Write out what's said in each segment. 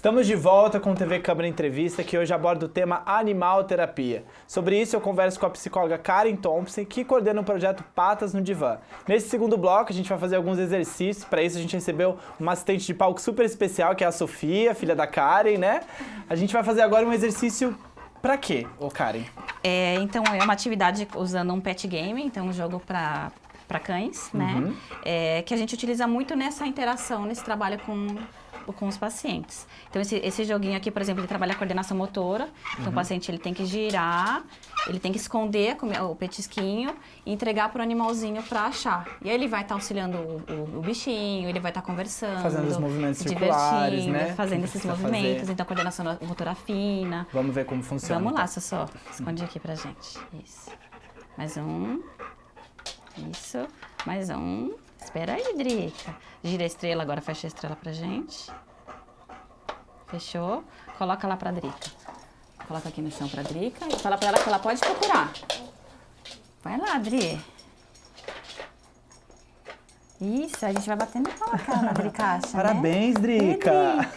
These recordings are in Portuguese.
Estamos de volta com o TV Câmara Entrevista, que hoje aborda o tema animal terapia. Sobre isso eu converso com a psicóloga Karen Thompson, que coordena o projeto Patas no Divã. Nesse segundo bloco a gente vai fazer alguns exercícios, para isso a gente recebeu uma assistente de palco super especial, que é a Sofia, filha da Karen, né? A gente vai fazer agora um exercício pra quê, ô Karen? Então é uma atividade usando um pet game, então um jogo para cães, né? Que a gente utiliza muito nessa interação, nesse trabalho com os pacientes. Então, esse joguinho aqui, por exemplo, ele trabalha a coordenação motora. Então, o paciente ele tem que girar, ele tem que esconder o petisquinho e entregar para o animalzinho para achar. E aí ele vai estar auxiliando o bichinho, ele vai estar conversando. Fazendo os movimentos circulares, né? Fazendo esses movimentos. Então, coordenação motora fina. Vamos ver como funciona. Vamos lá, então. Sossô. Esconde aqui pra gente. Isso. Mais um. Isso. Mais um. Espera aí, Drica. Gira a estrela, agora fecha a estrela pra gente. Fechou? Coloca lá pra Drica. Coloca aqui no chão pra Drica e fala pra ela que ela pode procurar. Vai lá, Dri. Isso, a gente vai batendo palma na Drica, Parabéns, né? Drica!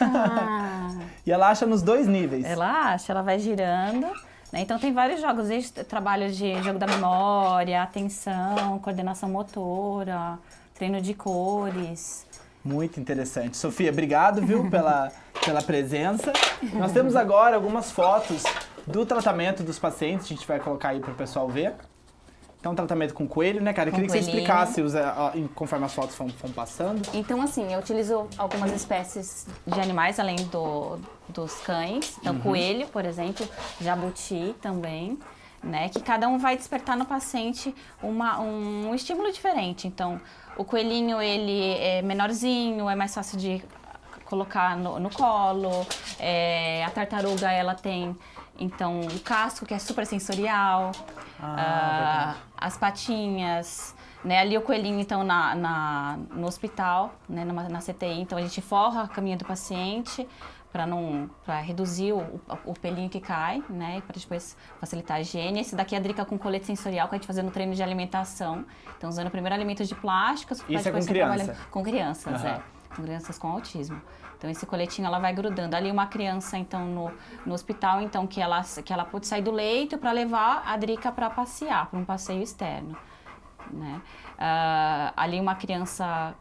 E ela acha nos dois níveis. Ela acha, ela vai girando. Né? Então tem vários jogos, desde trabalho de jogo da memória, atenção, coordenação motora, treino de cores. Muito interessante. Sofia, obrigado, viu, pela presença. Nós temos agora algumas fotos do tratamento dos pacientes, a gente vai colocar aí para o pessoal ver. Então, tratamento com coelho, né, cara? Eu queria que você explicasse conforme as fotos vão passando. Então, assim, eu utilizo algumas espécies de animais, além dos cães. Então, coelho, por exemplo, jabuti também, né? Que cada um vai despertar no paciente um estímulo diferente. Então, o coelhinho, ele é menorzinho, é mais fácil de colocar no colo. A tartaruga, ela tem, então, o casco, que é super sensorial. As patinhas, né? Ali o coelhinho, então, no hospital, né? Na CTI. Então, a gente forra a caminha do paciente para reduzir o pelinho que cai, né? Para depois facilitar a higiene. Esse daqui é a Drica com colete sensorial, que a gente faz no treino de alimentação. Então, usando primeiro alimentos de plásticos. Isso é com criança? Com crianças, com crianças com autismo. Então, esse coletinho, ela vai grudando. Ali uma criança, então, no hospital, então, que ela pode sair do leito para levar a Drica para passear, para um passeio externo, né? Ali uma criança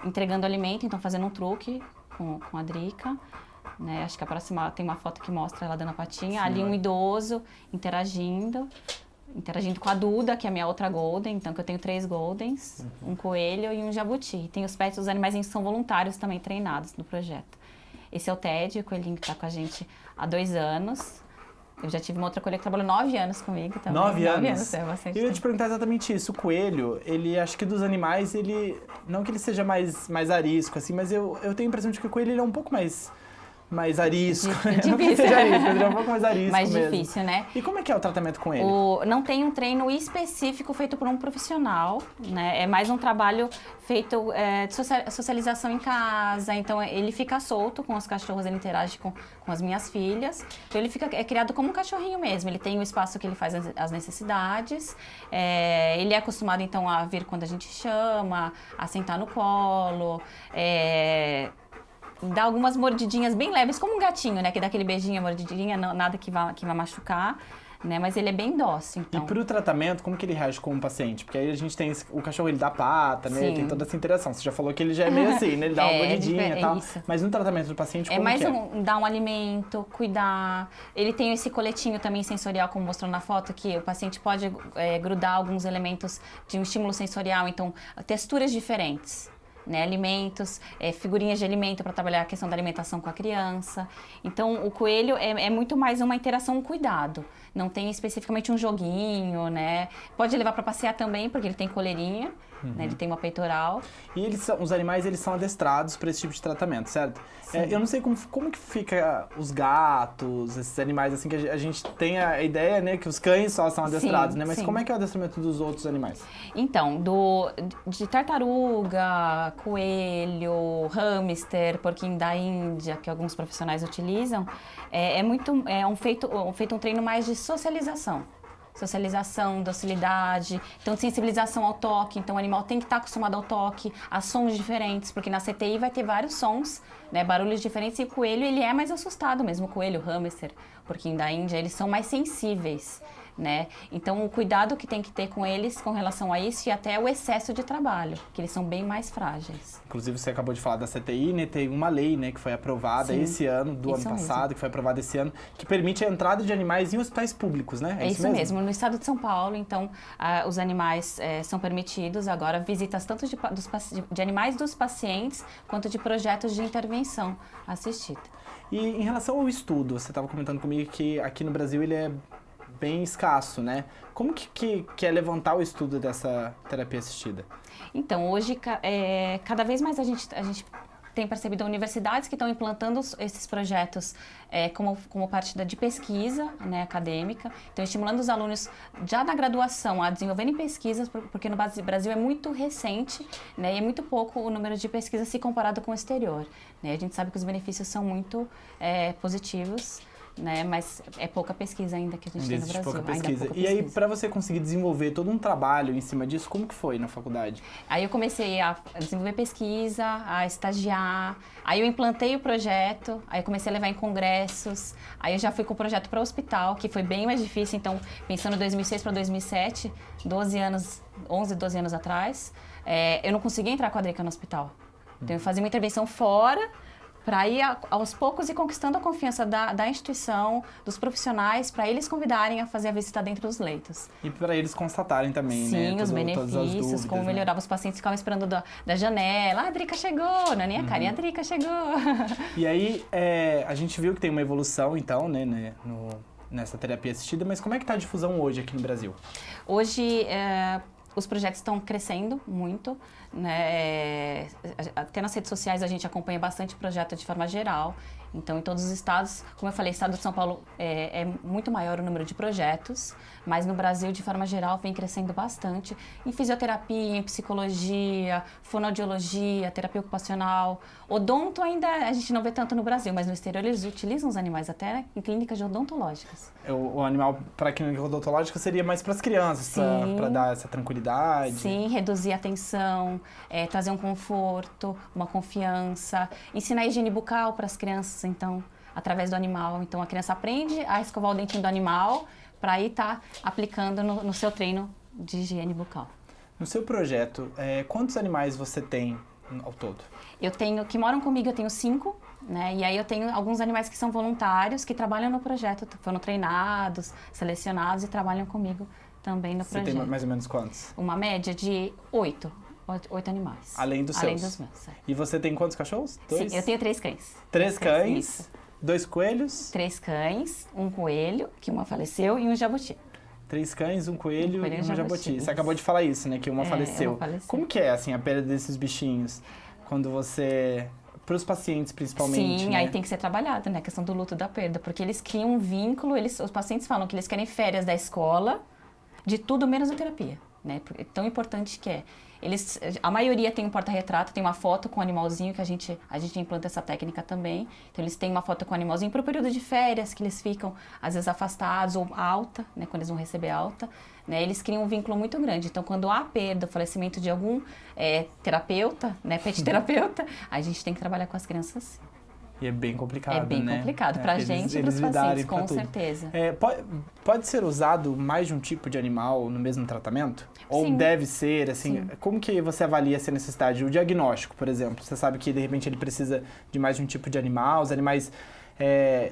entregando alimento, então, fazendo um truque com a Drica, né? Acho que a próxima tem uma foto que mostra ela dando a patinha. Sim, ali um idoso interagindo com a Duda, que é a minha outra Golden, então que eu tenho 3 Goldens, um coelho e um jabuti. Tem os pets, os animais que são voluntários também treinados no projeto. Esse é o Ted, o coelhinho que está com a gente há 2 anos. Eu já tive uma outra coelha que trabalhou 9 anos comigo também. 9 anos? É bastante Eu ia te perguntar exatamente isso. O coelho, ele, acho que dos animais, ele... Não que ele seja mais arisco, assim, mas eu tenho a impressão de que o coelho ele é um pouco mais arisco. Difícil. Não que seja arisco, ele é um pouco mais arisco mais mesmo. Difícil, né? E como é que é o tratamento com ele? Não tem um treino específico feito por um profissional, né? É mais um trabalho feito de socialização em casa. Então, ele fica solto com os cachorros, ele interage com as minhas filhas. Então, ele é criado como um cachorrinho mesmo. Ele tem o espaço que ele faz as necessidades. Ele é acostumado, então, a vir quando a gente chama, a sentar no colo, dá algumas mordidinhas bem leves, como um gatinho, né? Que dá aquele beijinho, mordidinha, nada que vai machucar, né? Mas ele é bem dócil, então. E pro tratamento, como que ele reage com o paciente? Porque aí a gente tem o cachorro, ele dá pata, né? Sim. Tem toda essa interação. Você já falou que ele já é meio assim, né? Ele dá uma mordidinha e tal. Isso. Mas no tratamento do paciente, como que é? Dar um alimento, cuidar. Ele tem esse coletinho também sensorial, como mostrou na foto, que o paciente pode grudar alguns elementos de um estímulo sensorial, então, texturas diferentes. Né, alimentos, figurinhas de alimento para trabalhar a questão da alimentação com a criança. Então, o coelho é muito mais uma interação, um cuidado. Não tem especificamente um joguinho, né? Pode levar para passear também, porque ele tem coleirinha, né? Ele tem uma peitoral. E os animais, eles são adestrados para esse tipo de tratamento, certo? Eu não sei como que fica os gatos, esses animais, assim, que a gente tem a ideia, né, que os cães só são adestrados, né? Mas como é que é o adestramento dos outros animais? Então, de tartaruga, coelho, hamster, porquinho da Índia, que alguns profissionais utilizam, feito um treino mais de socialização. socialização, docilidade, então sensibilização ao toque, então o animal tem que estar acostumado ao toque, a sons diferentes, porque na CTI vai ter vários sons, né, barulhos diferentes, e o coelho ele é mais assustado mesmo, o coelho, o hamster, porquinho da Índia, eles são mais sensíveis. Né? Então, o cuidado que tem que ter com eles com relação a isso e até o excesso de trabalho, que eles são bem mais frágeis. Inclusive, você acabou de falar da CTI, né? Tem uma lei, né, que foi aprovada esse ano, do ano passado, que foi aprovada esse ano, que permite a entrada de animais em hospitais públicos, né? É isso mesmo. No estado de São Paulo, então, os animais são permitidos agora visitas tanto de animais dos pacientes quanto de projetos de intervenção assistida. E em relação ao estudo, você estava comentando comigo que aqui no Brasil ele é bem escasso, né? Como que é levantar o estudo dessa terapia assistida? Então, hoje, cada vez mais a gente tem percebido universidades que estão implantando esses projetos como parte de pesquisa, né, acadêmica. Então, estimulando os alunos já na graduação a desenvolverem pesquisas, porque no Brasil é muito recente, né, e é muito pouco o número de pesquisas se comparado com o exterior. Né? A gente sabe que os benefícios são muito positivos, né? Mas é pouca pesquisa ainda que a gente tem no Brasil. Pouca pesquisa. E aí, para você conseguir desenvolver todo um trabalho em cima disso, como que foi na faculdade? Aí eu comecei a desenvolver pesquisa, a estagiar, aí eu implantei o projeto, aí eu comecei a levar em congressos, aí eu já fui com o projeto para o hospital, que foi bem mais difícil, então, pensando em 2006 para 2007, 11, 12 anos atrás, eu não conseguia entrar com a Drica no hospital. Então, eu fazia uma intervenção fora, para ir aos poucos e conquistando a confiança da instituição, dos profissionais, para eles convidarem a fazer a visita dentro dos leitos. E para eles constatarem também, sim, né? Os benefícios, todas as dúvidas, como melhorava. Os pacientes ficavam esperando da janela. Ah, a Drica chegou, na minha carinha, a Drica chegou. E aí, a gente viu que tem uma evolução, então, né, nessa terapia assistida, mas como é que está a difusão hoje aqui no Brasil? Hoje, os projetos estão crescendo muito, né? Até nas redes sociais a gente acompanha bastante projeto de forma geral. Então, em todos os estados, como eu falei, o estado de São Paulo é muito maior o número de projetos, mas no Brasil, de forma geral, vem crescendo bastante em fisioterapia, em psicologia, fonoaudiologia, terapia ocupacional. Odonto ainda a gente não vê tanto no Brasil, mas no exterior eles utilizam os animais até em clínicas odontológicas. O animal para a clínica odontológica seria mais para as crianças, para dar essa tranquilidade? Sim, reduzir a tensão, trazer um conforto, uma confiança, ensinar a higiene bucal para as crianças, então, através do animal. Então, a criança aprende a escovar o dentinho do animal para aí estar aplicando no seu treino de higiene bucal. No seu projeto, quantos animais você tem ao todo? Que moram comigo, eu tenho 5, né? E aí eu tenho alguns animais que são voluntários, que trabalham no projeto, foram treinados, selecionados e trabalham comigo também no projeto. Você tem mais ou menos quantos? Uma média de 8 animais. Além dos seus? Além dos meus, E você tem quantos cachorros? 2? Sim, eu tenho 3 cães. 3 cães, isso. 2 coelhos? 3 cães, um coelho, que uma faleceu, e um jabuti. 3 cães, um coelho e um jabuti. Isso. Você acabou de falar isso, né? Que uma faleceu. Uma faleceu. Como que é, assim, a perda desses bichinhos? Quando você... Para os pacientes, principalmente, sim, né? aí tem que ser trabalhado, né? A questão do luto da perda. Porque eles criam um vínculo, os pacientes falam que eles querem férias da escola, de tudo menos a terapia, né? É tão importante que é. A maioria tem um porta-retrato, tem uma foto com o animalzinho, que a gente implanta essa técnica também. Então, eles têm uma foto com o animalzinho para o período de férias, que eles ficam, às vezes, afastados ou alta, né? Quando eles vão receber alta, né? Eles criam um vínculo muito grande. Então, quando há perda, o falecimento de algum terapeuta, né? Pet terapeuta, a gente tem que trabalhar com as crianças sim. E é bem complicado, né? É bem complicado para a gente e para os pacientes, com certeza. Pode ser usado mais de um tipo de animal no mesmo tratamento? Ou Sim. deve ser, assim, Sim. Como que você avalia essa necessidade? O diagnóstico, por exemplo, você sabe que de repente ele precisa de mais de um tipo de animal, os animais...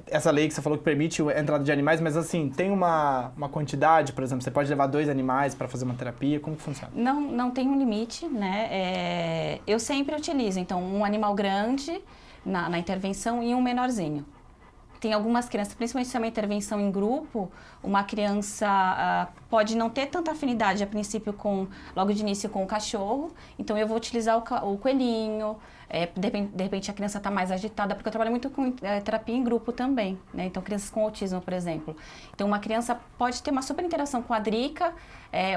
essa lei que você falou que permite a entrada de animais, mas assim, tem uma quantidade, por exemplo, você pode levar 2 animais para fazer uma terapia, como que funciona? Não tem um limite, né? Eu sempre utilizo, então, um animal grande na intervenção e um menorzinho. Tem algumas crianças, principalmente se é uma intervenção em grupo, uma criança pode não ter tanta afinidade a princípio logo de início com o cachorro, então eu vou utilizar o coelhinho, de repente a criança está mais agitada, porque eu trabalho muito com terapia em grupo também, né? Então crianças com autismo, por exemplo. Então uma criança pode ter uma super interação com a Drica,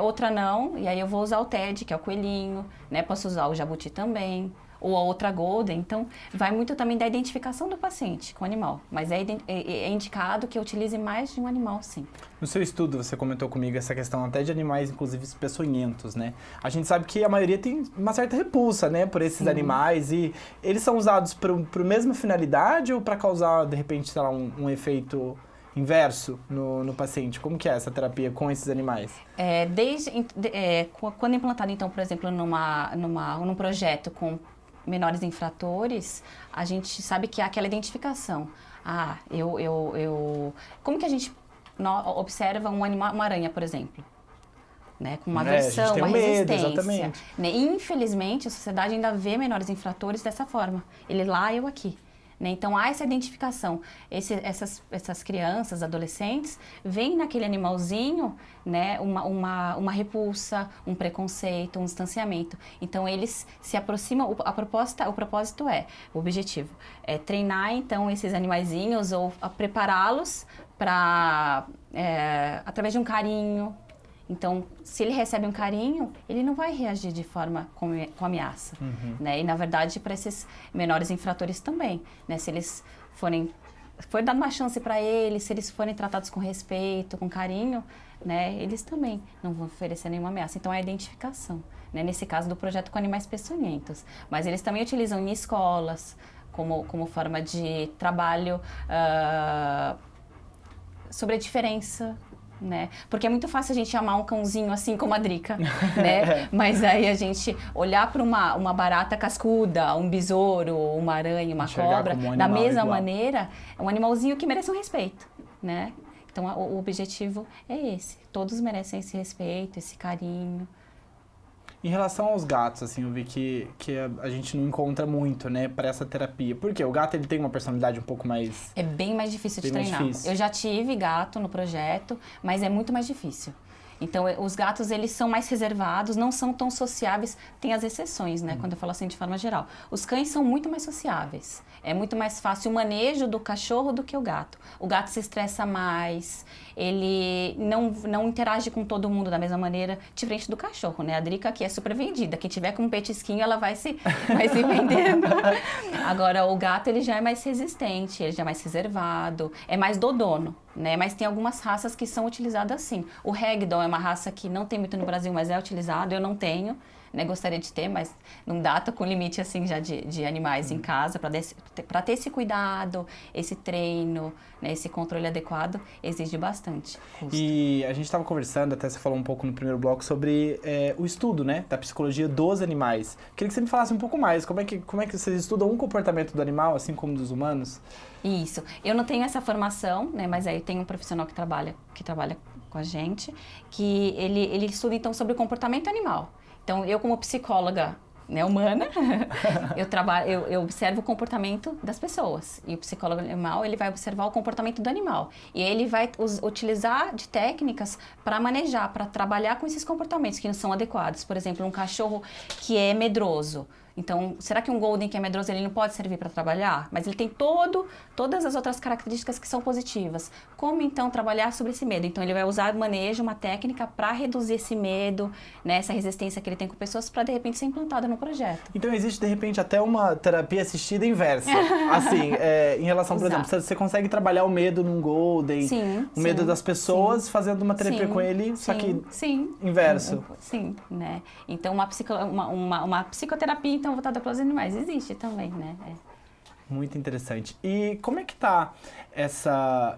outra não, e aí eu vou usar o TED, que é o coelhinho, né? Posso usar o jabuti também, ou a outra golden. Então, vai muito também da identificação do paciente com o animal. Mas é indicado que utilize mais de um animal, sim. No seu estudo, você comentou comigo essa questão até de animais, inclusive peçonhentos, né? A gente sabe que a maioria tem uma certa repulsa, né, por esses animais. E eles são usados para a mesma finalidade ou para causar, de repente, sei lá, um efeito inverso no paciente? Como que é essa terapia com esses animais? Quando implantado, então, por exemplo, num projeto com menores infratores, a gente sabe que há aquela identificação. Como que a gente observa um animal, uma aranha, por exemplo? Né, com uma aversão, uma resistência. Exatamente. Né? Infelizmente, a sociedade ainda vê menores infratores dessa forma. Ele lá, eu aqui. Né? Então, há essa identificação. Essas crianças, adolescentes, veem naquele animalzinho, né, uma repulsa, um preconceito, um distanciamento. Então, eles se aproximam. O objetivo é treinar, então, esses animaizinhos ou prepará-los para, através de um carinho. Então, se ele recebe um carinho, ele não vai reagir de forma com ameaça. Né? E, na verdade, para esses menores infratores também. Né? Se eles for dado uma chance para eles, se eles forem tratados com respeito, com carinho, né, eles também não vão oferecer nenhuma ameaça. Então, é a identificação. Né? Nesse caso do projeto com animais peçonhentos. Mas eles também utilizam em escolas, como forma de trabalho sobre a diferença. Né? Porque é muito fácil a gente amar um cãozinho assim como a Drica, né? Mas aí a gente olhar para uma barata cascuda, um besouro, uma aranha, uma cobra, da mesma maneira, é um animalzinho que merece um respeito, né? Então o objetivo é esse. Todos merecem esse respeito, esse carinho. Em relação aos gatos, assim, eu vi que a gente não encontra muito, né, para essa terapia. Por quê? O gato, ele tem uma personalidade um pouco mais... É bem mais difícil de treinar. Eu já tive gato no projeto, mas é muito mais difícil. Então, os gatos, eles são mais reservados, não são tão sociáveis. Tem as exceções, né, quando eu falo assim de forma geral. Os cães são muito mais sociáveis. É muito mais fácil o manejo do cachorro do que o gato. O gato se estressa mais, ele não interage com todo mundo da mesma maneira, diferente do cachorro, né? A Drica aqui é super vendida. Quem tiver com um petisquinho, ela vai se vendendo. Agora, o gato, ele já é mais resistente, ele já é mais reservado, é mais do dono. Né? Mas tem algumas raças que são utilizadas assim. O Ragdoll é uma raça que não tem muito no Brasil, mas é utilizado. Eu não tenho, né? Gostaria de ter, mas não dá, tô com limite assim já de animais em casa para ter esse cuidado, esse treino, né? Esse controle adequado exige bastante custo. E a gente estava conversando, até você falou um pouco no primeiro bloco sobre o estudo, né, da psicologia dos animais. Queria que você me falasse um pouco mais. Como é que vocês estudam um comportamento do animal, assim como dos humanos? Isso. Eu não tenho essa formação, né, mas aí tem um profissional que trabalha com a gente, que ele estuda então sobre o comportamento animal. Então, eu como psicóloga, né, humana, eu observo o comportamento das pessoas. E o psicólogo animal, ele vai observar o comportamento do animal. E ele vai utilizar de técnicas para manejar, para trabalhar com esses comportamentos que não são adequados. Por exemplo, um cachorro que é medroso. Então, será que um Golden que é medroso, ele não pode servir para trabalhar? Mas ele tem todas as outras características que são positivas. Como, então, trabalhar sobre esse medo? Então, ele vai usar manejo, uma técnica para reduzir esse medo, né, essa resistência que ele tem com pessoas, para, de repente, ser implantada no projeto. Então, existe, de repente, até uma terapia assistida inversa. Assim, em relação, por exemplo, você consegue trabalhar o medo num Golden, o medo das pessoas, fazendo uma terapia com ele, só que inverso. Sim, né? Então, uma psicoterapia então voltada para os animais existe também, né? Muito interessante. E como é que tá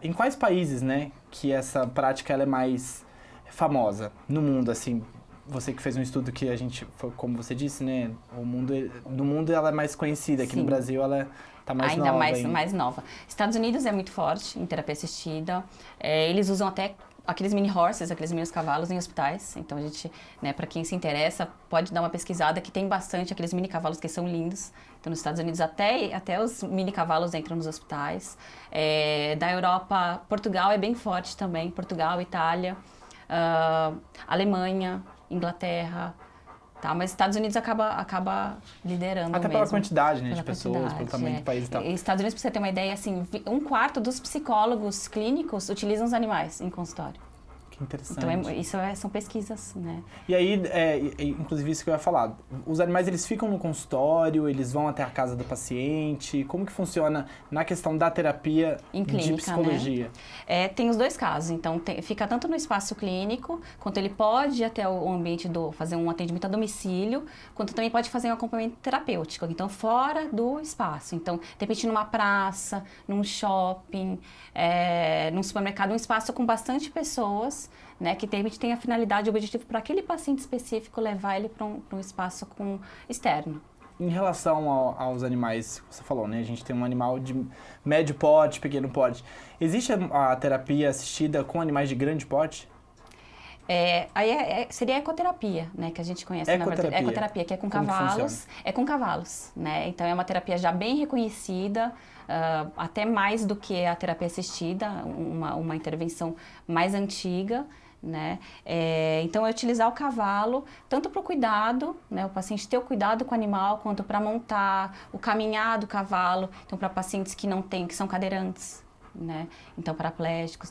em quais países, né, que essa prática ela é mais famosa no mundo, assim? Você que fez um estudo que a gente, como você disse, né, no mundo ela é mais conhecida, aqui no Brasil ela tá mais ainda nova. Mais nova. Estados Unidos é muito forte em terapia assistida. Eles usam até aqueles mini horses, aqueles mini cavalos em hospitais. Então, a gente, né, para quem se interessa, pode dar uma pesquisada que tem bastante aqueles mini cavalos que são lindos. Então, nos Estados Unidos, até os mini cavalos entram nos hospitais. Da Europa, Portugal é bem forte também. Portugal, Itália, Alemanha, Inglaterra. Tá, mas Estados Unidos acaba liderando até mesmo. Pela quantidade, né, de pessoas, pelo tamanho do país e tal. Estados Unidos, para você ter uma ideia, assim, 1/4 dos psicólogos clínicos utilizam os animais em consultório. Que interessante. Então, são pesquisas, né? E aí, inclusive isso que eu ia falar, os animais eles ficam no consultório, eles vão até a casa do paciente, como que funciona na questão da terapia Em clínica, de psicologia? Né? Tem os dois casos, então fica tanto no espaço clínico, quanto ele pode ir até o ambiente fazer um atendimento a domicílio, quanto também pode fazer um acompanhamento terapêutico, então fora do espaço. Então, de repente numa praça, num shopping, num supermercado, um espaço com bastante pessoas, né, que de repente tem a finalidade, o objetivo para aquele paciente específico levar ele para um espaço externo. Em relação aos animais, você falou, né? A gente tem um animal de médio porte, pequeno porte. Existe a terapia assistida com animais de grande porte? Seria a ecoterapia, né, que a gente conhece, na verdade. Ecoterapia, que é com cavalos. É com cavalos, né? Então, é uma terapia já bem reconhecida, até mais do que a terapia assistida, uma intervenção mais antiga, né? Então, é utilizar o cavalo, tanto para o cuidado, né, o paciente ter o cuidado com o animal, quanto para montar, o caminhar do cavalo, então para pacientes que que são cadeirantes, né? Então, paraplégicos,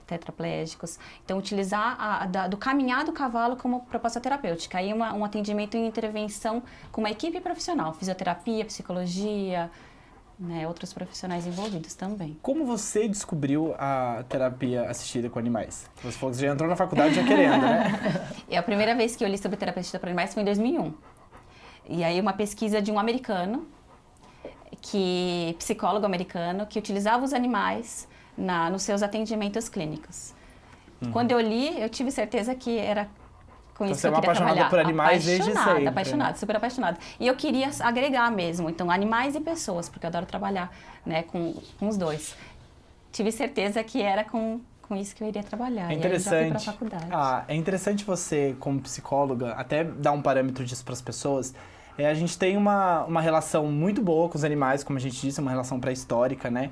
tetraplégicos. Então, utilizar do caminhar do cavalo como proposta terapêutica. Aí, um atendimento em intervenção com uma equipe profissional, fisioterapia, psicologia, né, outros profissionais envolvidos também. Como você descobriu a terapia assistida com animais? Você falou que já entrou na faculdade já querendo, né? A primeira vez que eu li sobre terapia assistida para animais foi em 2001. E aí uma pesquisa de um americano, psicólogo americano, que utilizava os animais nos seus atendimentos clínicos. Quando eu li, eu tive certeza que era com isso que eu queria trabalhar. Apaixonada por animais desde sempre. Apaixonada, super apaixonada. E eu queria agregar mesmo, então, animais e pessoas, porque eu adoro trabalhar, né, com os dois. Tive certeza que era com isso que eu iria trabalhar. É interessante. E aí eu já fui pra faculdade. É interessante você, como psicóloga, até dar um parâmetro disso para as pessoas. A gente tem uma relação muito boa com os animais, como a gente disse, uma relação pré-histórica, né?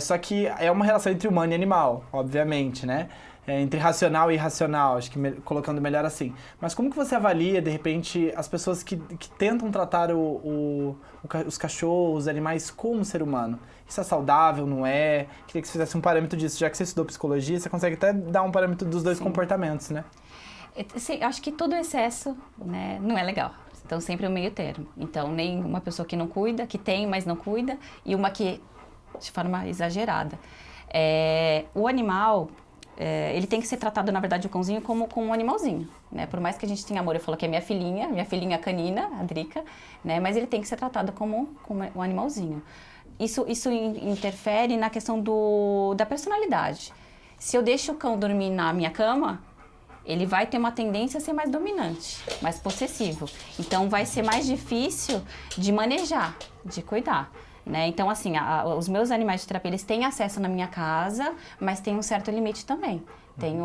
Só que é uma relação entre humano e animal, obviamente, né? Entre racional e irracional, acho que colocando melhor assim. Mas como que você avalia, de repente, as pessoas que tentam tratar os cachorros, os animais como ser humano? Isso é saudável, não é? Queria que você fizesse um parâmetro disso. Já que você estudou psicologia, você consegue até dar um parâmetro dos dois comportamentos, né? Sim, acho que todo excesso, né, não é legal. Então, sempre o meio termo. Então, nem uma pessoa que não cuida, que tem, mas não cuida, e uma que, de forma exagerada. O animal, ele tem que ser tratado, na verdade, o cãozinho como um animalzinho, né? Por mais que a gente tenha amor, eu falo que é minha filhinha canina, a Drica, né? Mas ele tem que ser tratado como um animalzinho. Isso interfere na questão da personalidade. Se eu deixo o cão dormir na minha cama, ele vai ter uma tendência a ser mais dominante, mais possessivo. Então, vai ser mais difícil de manejar, de cuidar, né? Então, assim, os meus animais de terapia, eles têm acesso na minha casa, mas tem um certo limite também. Tem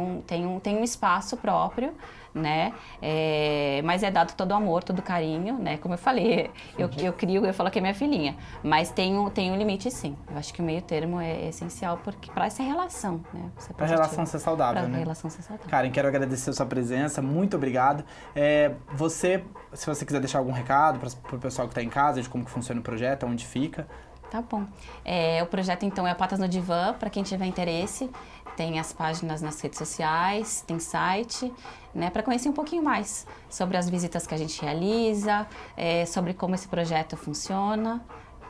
um espaço próprio, né? Mas é dado todo o amor, todo o carinho, né? Como eu falei, eu crio, eu falo que é minha filhinha. Mas tem um limite, sim. Eu acho que o meio termo é essencial para essa relação, né? Para a relação ser saudável, né? Para a relação ser saudável. Karen, quero agradecer a sua presença, muito obrigado. Se você quiser deixar algum recado para o pessoal que está em casa, de como que funciona o projeto, onde fica. Tá bom. O projeto, então, é Patas no Divã, para quem tiver interesse. Tem as páginas nas redes sociais, tem site, né, para conhecer um pouquinho mais sobre as visitas que a gente realiza, sobre como esse projeto funciona.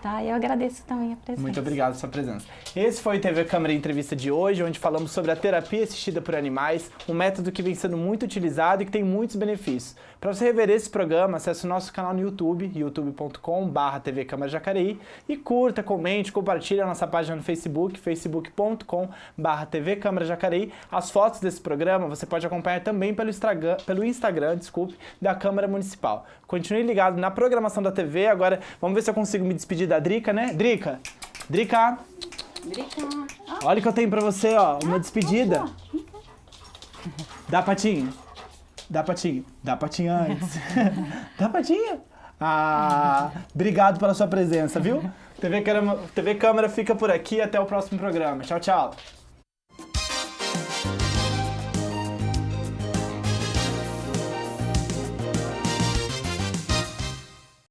Tá? E eu agradeço também a presença. Muito obrigado pela sua presença. Esse foi o TV Câmara Entrevista de hoje, onde falamos sobre a terapia assistida por animais, um método que vem sendo muito utilizado e que tem muitos benefícios. Para você rever esse programa, acesse o nosso canal no YouTube, youtube.com/TV Câmara Jacareí, e curta, comente, compartilhe a nossa página no Facebook, facebook.com/TV Câmara Jacareí. As fotos desse programa você pode acompanhar também pelo Instagram, da Câmara Municipal. Continue ligado na programação da TV. Agora, vamos ver se eu consigo me despedir da Drica, né? Drica! Olha o que eu tenho pra você, ó. Uma despedida. Dá patinho. Dá patinho antes. Dá patinho. Obrigado pela sua presença, viu? TV Câmara fica por aqui. Até o próximo programa. Tchau, tchau.